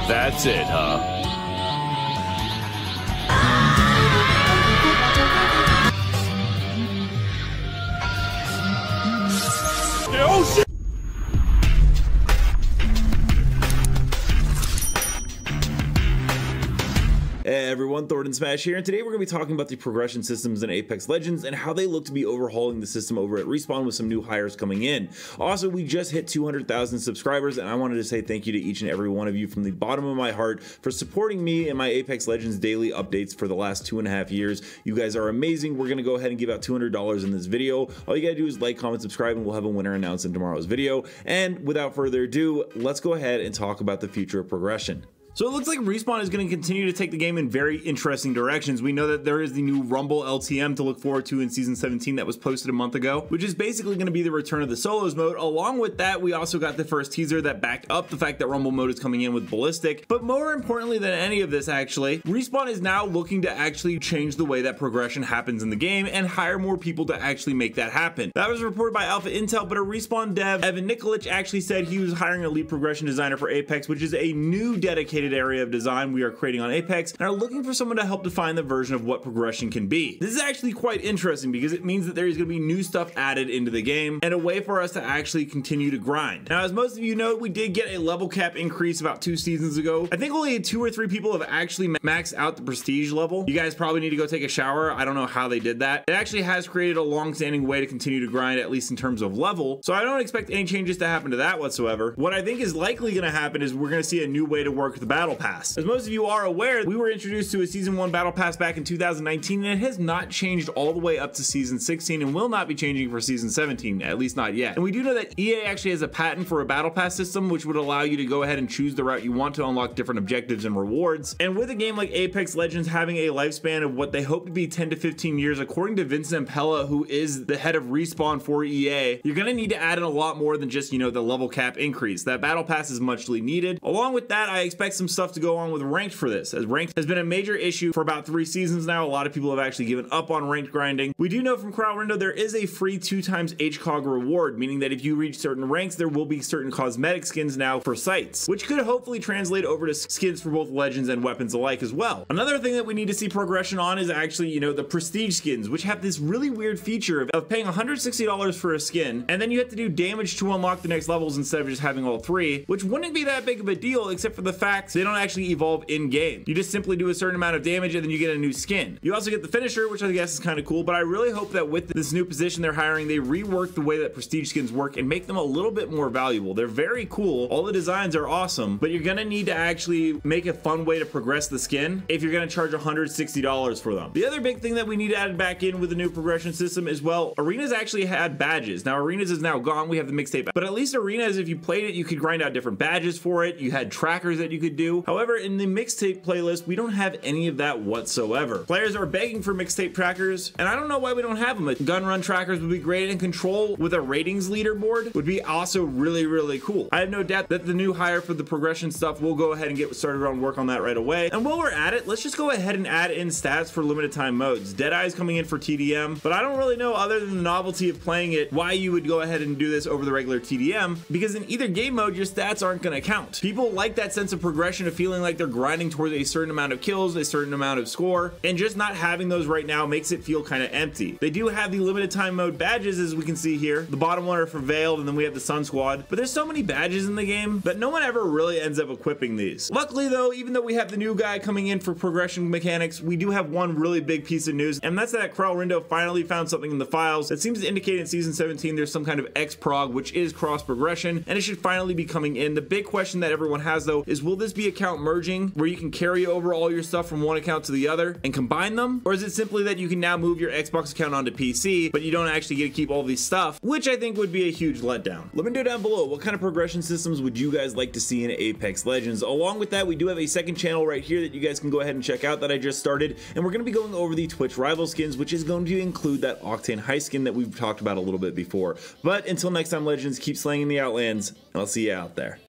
That's it, huh? Oh shit! Hey everyone, Thordan Smash here, and today we're going to be talking about the progression systems in Apex Legends and how they look to be overhauling the system over at Respawn with some new hires coming in. Also, we just hit 200,000 subscribers, and I wanted to say thank you to each and every one of you from the bottom of my heart for supporting me and my Apex Legends daily updates for the last 2.5 years. You guys are amazing. We're going to go ahead and give out $200 in this video. All you got to do is like, comment, subscribe, and we'll have a winner announced in tomorrow's video. And without further ado, let's go ahead and talk about the future of progression. So it looks like Respawn is going to continue to take the game in very interesting directions. We know that there is the new Rumble LTM to look forward to in Season 17 that was posted a month ago, which is basically going to be the return of the solos mode. Along with that, we also got the first teaser that backed up the fact that Rumble mode is coming in with Ballistic. But more importantly than any of this, actually, Respawn is now looking to actually change the way that progression happens in the game and hire more people to actually make that happen. That was reported by Alpha Intel, but a Respawn dev, Evan Nikolic, actually said he was hiring a lead progression designer for Apex, which is a new dedicated area of design we are creating on Apex, and are looking for someone to help define the version of what progression can be. This is actually quite interesting because it means that there is going to be new stuff added into the game and a way for us to actually continue to grind. Now, as most of you know, we did get a level cap increase about 2 seasons ago. I think only 2 or 3 people have actually maxed out the prestige level. You guys probably need to go take a shower. I don't know how they did that. It actually has created a long-standing way to continue to grind, at least in terms of level, so I don't expect any changes to happen to that whatsoever. What I think is likely going to happen is we're going to see a new way to work the battle pass. As most of you are aware, we were introduced to a Season 1 Battle Pass back in 2019, and it has not changed all the way up to Season 16 and will not be changing for Season 17, at least not yet. And we do know that EA actually has a patent for a Battle Pass system, which would allow you to go ahead and choose the route you want to unlock different objectives and rewards. And with a game like Apex Legends having a lifespan of what they hope to be 10 to 15 years, according to Vincent Pella, who is the head of Respawn for EA, you're going to need to add in a lot more than just, the level cap increase. That Battle Pass is muchly needed. Along with that, I expect some stuff to go on with ranked for this, as ranked has been a major issue for about 3 seasons now. A lot of people have actually given up on ranked grinding. We do know from Kralrindo there is a free 2x HCOG reward, meaning that if you reach certain ranks, there will be certain cosmetic skins now for sites, which could hopefully translate over to skins for both legends and weapons alike as well. Another thing that we need to see progression on is actually, the prestige skins, which have this really weird feature of paying $160 for a skin, and then you have to do damage to unlock the next levels instead of just having all 3, which wouldn't be that big of a deal except for the fact they don't actually evolve in game. You just simply do a certain amount of damage and then you get a new skin. You also get the finisher, which I guess is kind of cool, but I really hope that with this new position they're hiring, they rework the way that prestige skins work and make them a little bit more valuable. They're very cool. All the designs are awesome, but you're gonna need to actually make a fun way to progress the skin if you're gonna charge $160 for them. The other big thing that we need to add back in with the new progression system is, well, Arenas actually had badges. Now Arenas is now gone. We have the mixtape, but at least Arenas, if you played it, you could grind out different badges for it. You had trackers that you could do. However, in the mixtape playlist, we don't have any of that whatsoever. Players are begging for mixtape trackers, and I don't know why we don't have them. Gun run trackers would be great, and Control with a ratings leaderboard would be also really, really cool. I have no doubt that the new hire for the progression stuff will go ahead and get started on work on that right away. And while we're at it, let's just go ahead and add in stats for limited time modes. Deadeye's coming in for TDM, but I don't really know, other than the novelty of playing it, why you would go ahead and do this over the regular TDM, because in either game mode, your stats aren't going to count. People like that sense of progression, of feeling like they're grinding towards a certain amount of kills, a certain amount of score, and just not having those right now makes it feel kind of empty. They do have the limited time mode badges, as we can see here. The bottom one are for Veiled, and then we have the Sun Squad, but there's so many badges in the game that no one ever really ends up equipping these. Luckily though, even though we have the new guy coming in for progression mechanics, we do have one really big piece of news, and that's that Kralrindo finally found something in the files that seems to indicate in Season 17 there's some kind of X-Prog, which is cross progression, and it should finally be coming in. The big question that everyone has though is, will this be account merging, where you can carry over all your stuff from one account to the other and combine them? Or is it simply that you can now move your Xbox account onto PC, but you don't actually get to keep all these stuff, which I think would be a huge letdown. Let me know down below, what kind of progression systems would you guys like to see in Apex Legends? Along with that, we do have a second channel right here that you guys can go ahead and check out that I just started, and we're going to be going over the Twitch rival skins, which is going to include that Octane High skin that we've talked about a little bit before. But until next time, Legends, keep slaying the Outlands, and I'll see you out there.